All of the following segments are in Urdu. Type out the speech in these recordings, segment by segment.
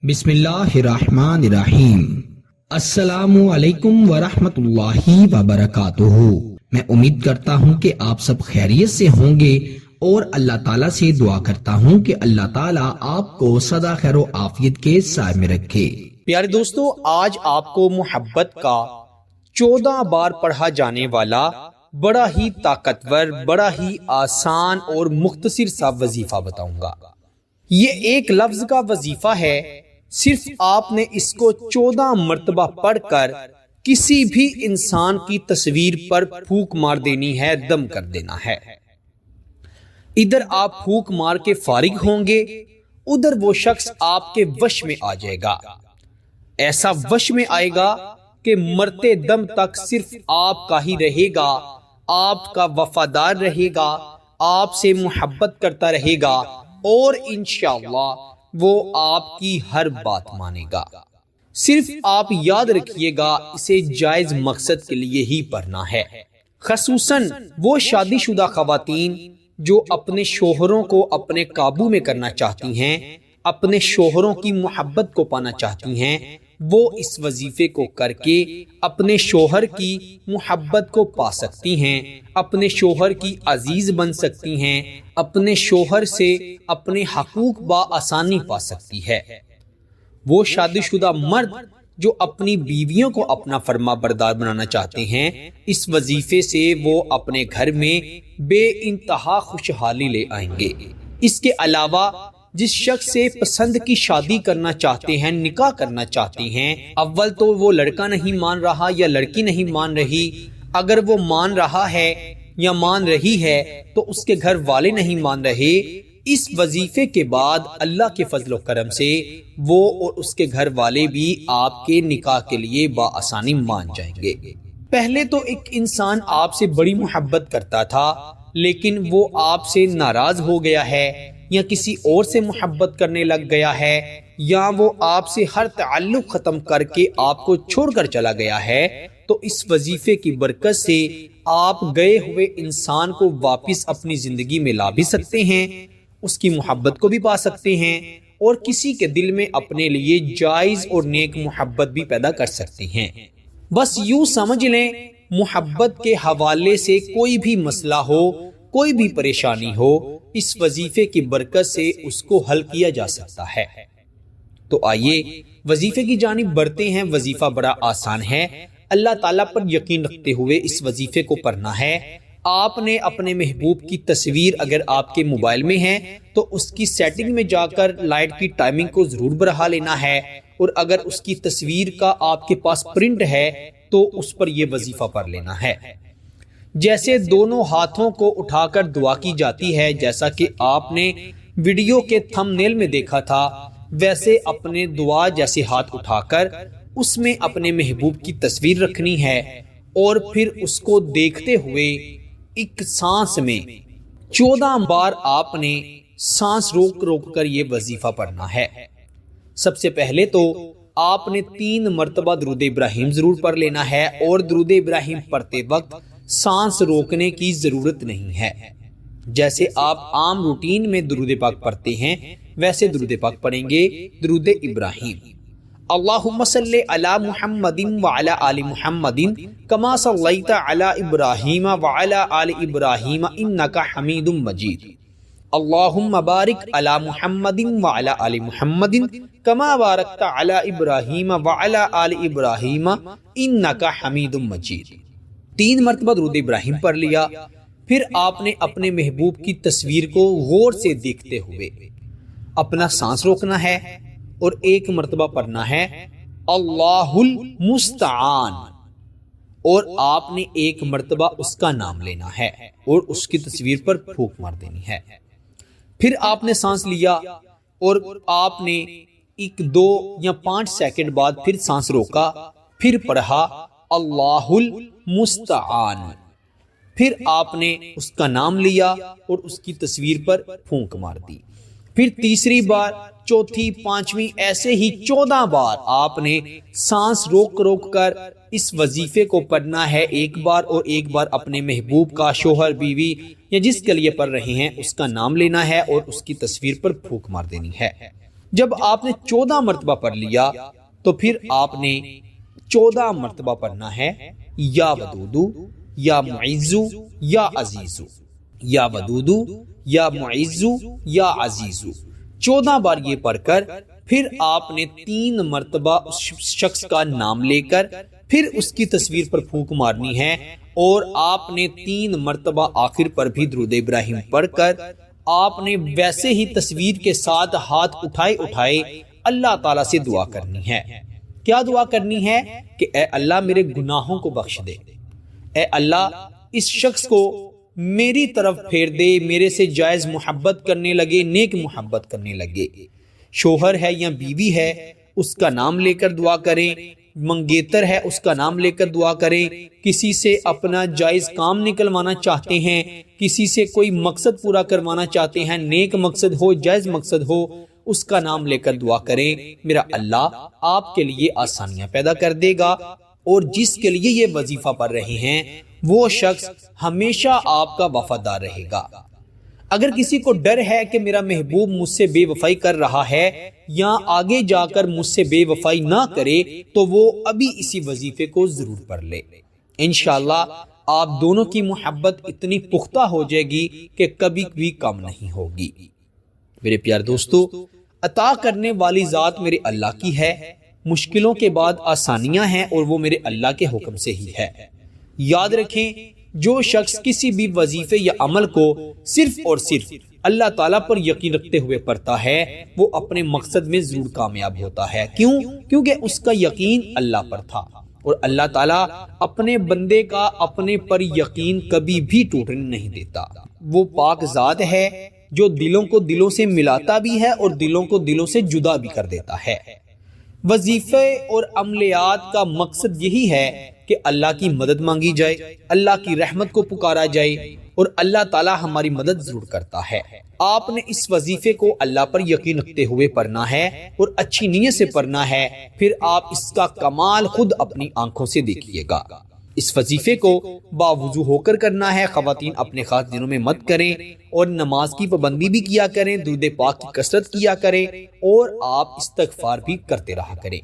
بسم اللہ الرحمن الرحیم۔ السلام علیکم ورحمۃ اللہ وبرکاتہ۔ میں امید کرتا ہوں کہ آپ سب خیریت سے ہوں گے اور اللہ تعالیٰ سے دعا کرتا ہوں کہ اللہ تعالیٰ آپ کو سدا خیر و عافیت کے سائے میں رکھے۔ پیارے دوستو، آج آپ کو محبت کا 14 بار پڑھا جانے والا بڑا ہی طاقتور، بڑا ہی آسان اور مختصر سا وظیفہ بتاؤں گا۔ یہ ایک لفظ کا وظیفہ ہے، صرف آپ نے اس کو 14 مرتبہ پڑھ کر کسی بھی انسان کی تصویر پر پھونک مار دینی ہے، دم کر دینا ہے۔ ادھر آپ پھونک مار کے فارغ ہوں گے، ادھر وہ شخص آپ کے وش میں آ جائے گا۔ ایسا وش میں آئے گا کہ مرتے دم تک صرف آپ کا ہی رہے گا، آپ کا وفادار رہے گا، آپ سے محبت کرتا رہے گا اور انشاءاللہ وہ آپ کی ہر بات مانے گا۔ صرف آپ یاد رکھیے گا، اسے جائز مقصد کے لیے ہی پڑھنا ہے۔ خصوصاً وہ شادی شدہ خواتین جو اپنے شوہروں کو اپنے قابو میں کرنا چاہتی ہیں، اپنے شوہروں کی محبت کو پانا چاہتی ہیں، وہ اس وظیفے کو کر کے اپنے شوہر کی محبت کو پا سکتی ہیں، اپنے شوہر کی عزیز بن سکتی ہیں، اپنے شوہر سے اپنے حقوق بآسانی پا سکتی ہے۔ وہ شادی شدہ مرد جو اپنی بیویوں کو اپنا فرما بردار بنانا چاہتے ہیں، اس وظیفے سے وہ اپنے گھر میں بے انتہا خوشحالی لے آئیں گے۔ اس کے علاوہ جس شخص سے پسند کی شادی کرنا چاہتے ہیں، نکاح کرنا چاہتے ہیں، اول تو وہ لڑکا نہیں مان رہا یا لڑکی نہیں مان رہی، اگر وہ مان رہا ہے یا مان رہی ہے تو اس کے گھر والے نہیں مان رہے، اس وظیفے کے بعد اللہ کے فضل و کرم سے وہ اور اس کے گھر والے بھی آپ کے نکاح کے لیے بآسانی مان جائیں گے۔ پہلے تو ایک انسان آپ سے بڑی محبت کرتا تھا، لیکن وہ آپ سے ناراض ہو گیا ہے یا کسی اور سے محبت کرنے لگ گیا ہے، یا وہ آپ سے ہر تعلق ختم کر کے آپ کو چھوڑ کر چلا گیا ہے، تو اس وظیفے کی برکت سے آپ گئے ہوئے انسان کو واپس اپنی زندگی میں لا بھی سکتے ہیں، اس کی محبت کو بھی پا سکتے ہیں اور کسی کے دل میں اپنے لیے جائز اور نیک محبت بھی پیدا کر سکتے ہیں۔ بس یوں سمجھ لیں، محبت کے حوالے سے کوئی بھی مسئلہ ہو، کوئی بھی پریشانی ہو، اس وظیفے کی برکت سے اس کو حل کیا جا سکتا ہے۔ تو آئیے وظیفے کی جانب بڑھتے ہیں۔ وظیفہ بڑا آسان ہے، اللہ تعالیٰ پر یقین رکھتے ہوئے اس وظیفے کو پڑھنا ہے۔ آپ نے اپنے محبوب کی تصویر اگر آپ کے موبائل میں ہے تو اس کی سیٹنگ میں جا کر لائٹ کی ٹائمنگ کو ضرور بڑھا لینا ہے، اور اگر اس کی تصویر کا آپ کے پاس پرنٹ ہے تو اس پر یہ وظیفہ پڑھ لینا ہے۔ جیسے دونوں ہاتھوں کو اٹھا کر دعا کی جاتی ہے، جیسا کہ آپ نے ویڈیو کے تھم نیل میں دیکھا تھا، ویسے اپنے دعا جیسے ہاتھ اٹھا کر اس میں اپنے محبوب کی تصویر رکھنی ہے، اور پھر اس کو دیکھتے ہوئے ایک سانس میں 14 بار آپ نے سانس روک روک کر یہ وظیفہ پڑھنا ہے۔ سب سے پہلے تو آپ نے 3 مرتبہ درود ابراہیم ضرور پڑھ لینا ہے، اور درود ابراہیم پڑھتے وقت سانس روکنے کی ضرورت نہیں ہے۔ جیسے آپ عام روٹین میں درود پاک پڑھتے ہیں ویسے درود پاک پڑھیں گے۔ درود ابراہیم: اللہم صلی علی محمد وعلی آل محمد کما صلیت علی ابراہیم وعلی آل ابراہیم انک حمید مجید، اللہم بارک علی محمد وعلی آل محمد کما بارکت علی ابراہیم وعلی آل ابراہیم انک حمید مجید۔ 3 مرتبہ درود ابراہیم پڑھ لیا، پھر آپ نے اپنے محبوب کی تصویر کو غور سے دیکھتے ہوئے اپنا سانس روکنا ہے، اور 1 مرتبہ پڑھنا ہے اللہ المستعان، اور آپ نے 1 مرتبہ اس کا نام لینا ہے اور اس کی تصویر پر پھونک مار دینی ہے۔ پھر آپ نے سانس لیا اور آپ نے 1، 2 یا 5 سیکنڈ بعد پھر سانس روکا، پھر پڑھا اللہ المستعان، پھر آپ نے اس کا نام لیا اور اس کی تصویر پر پھونک مار دی۔ پھر تیسری بار، چوتھی، 5ویں، ایسے ہی 14 بار آپ نے سانس روک روک کر اس وظیفے کو پڑھنا ہے، 1 بار اور 1 بار اپنے محبوب کا، شوہر، بیوی یا جس کے لیے پڑھ رہے ہیں اس کا نام لینا ہے اور اس کی تصویر پر پھونک مار دینی ہے۔ جب آپ نے 14 مرتبہ پڑھ لیا تو پھر آپ نے 14 مرتبہ پڑھنا ہے یا ودودو یا معزو یا عزیزو، یا ودودو یا معزو یا عزیزو، 14 بار یہ پڑھ کر پھر آپ نے 3 مرتبہ اس شخص کا نام لے کر پھر اس کی تصویر پر پھونک مارنی ہے، اور آپ نے 3 مرتبہ آخر پر بھی درود ابراہیم پڑھ کر آپ نے ویسے ہی تصویر کے ساتھ ہاتھ اٹھائے اللہ تعالیٰ سے دعا کرنی ہے۔ کیا دعا کرنی ہے؟ کہ اے اللہ میرے گناہوں کو بخش دے، اے اللہ اس شخص کو میری طرف پھیر دے، میرے سے جائز محبت کرنے لگے، نیک محبت کرنے لگے۔ شوہر ہے یا بیوی ہے اس کا نام لے کر دعا کریں، منگیتر ہے اس کا نام لے کر دعا کریں، کسی سے اپنا جائز کام نکلوانا چاہتے ہیں، کسی سے کوئی مقصد پورا کروانا چاہتے ہیں، نیک مقصد ہو جائز مقصد ہو، اس کا نام لے کر دعا کریں۔ میرا اللہ آپ کے لیے آسانیاں پیدا کر دے گا، اور جس کے لیے یہ وظیفہ پڑھ رہے ہیں وہ شخص ہمیشہ آپ کا وفادار رہے گا۔ اگر کسی کو ڈر ہے کہ میرا محبوب مجھ سے بے وفائی کر رہا ہے یا آگے جا کر مجھ سے بے وفائی نہ کرے، تو وہ ابھی اسی وظیفے کو ضرور پڑھ لے۔ انشاءاللہ آپ دونوں کی محبت اتنی پختہ ہو جائے گی کہ کبھی بھی کم نہیں ہوگی۔ میرے پیار دوستو، عطا کرنے والی ذات میرے اللہ کی ہے، مشکلوں کے بعد آسانیاں ہیں، اور وہ میرے اللہ کے حکم سے ہی ہے۔ یاد رکھیں، جو شخص کسی بھی وظیفے یا عمل کو صرف اور صرف اللہ تعالیٰ پر یقین رکھتے ہوئے پڑھتا ہے وہ اپنے مقصد میں ضرور کامیاب ہوتا ہے۔ کیوں؟ کیونکہ اس کا یقین اللہ پر تھا، اور اللہ تعالیٰ اپنے بندے کا اپنے پر یقین کبھی بھی ٹوٹنے نہیں دیتا۔ وہ پاک ذات ہے جو دلوں کو دلوں سے ملاتا بھی ہے اور دلوں کو دلوں سے جدا بھی کر دیتا ہے۔ وظیفے اور عملیات کا مقصد یہی ہے کہ اللہ کی مدد مانگی جائے، اللہ کی رحمت کو پکارا جائے، اور اللہ تعالی ہماری مدد ضرور کرتا ہے۔ آپ نے اس وظیفے کو اللہ پر یقین رکھتے ہوئے پڑھنا ہے اور اچھی نیت سے پڑھنا ہے، پھر آپ اس کا کمال خود اپنی آنکھوں سے دیکھیے گا۔ اس وظیفے کو باوضو ہو کر کرنا ہے۔ خواتین اپنے خاص دنوں میں مت کریں، اور نماز کی پابندی بھی کیا کریں، درود پاک کی کثرت کیا کریں، اور آپ استغفار بھی کرتے رہا کریں۔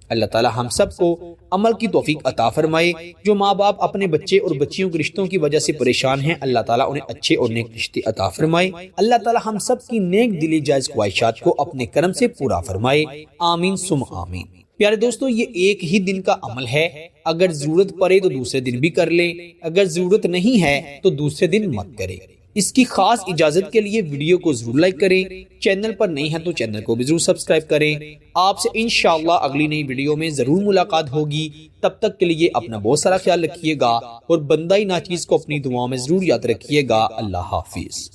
اللہ تعالی ہم سب کو عمل کی توفیق عطا فرمائے۔ جو ماں باپ اپنے بچے اور بچیوں کے رشتوں کی وجہ سے پریشان ہیں، اللہ تعالی انہیں اچھے اور نیک رشتے عطا فرمائے۔ اللہ تعالی ہم سب کی نیک دلی جائز خواہشات کو اپنے کرم سے پورا فرمائے۔ آمین ثم آمین۔ پیارے دوستو، یہ ایک ہی دن کا عمل ہے، اگر ضرورت پڑے تو دوسرے دن بھی کر لیں، اگر ضرورت نہیں ہے تو دوسرے دن مت کریں۔ اس کی خاص اجازت کے لیے ویڈیو کو ضرور لائک کریں، چینل پر نہیں ہے تو چینل کو بھی ضرور سبسکرائب کریں۔ آپ سے انشاءاللہ اگلی نئی ویڈیو میں ضرور ملاقات ہوگی۔ تب تک کے لیے اپنا بہت سارا خیال رکھیے گا، اور بندہ ناچیز کو اپنی دعاؤں میں ضرور یاد رکھیے گا۔ اللہ حافظ۔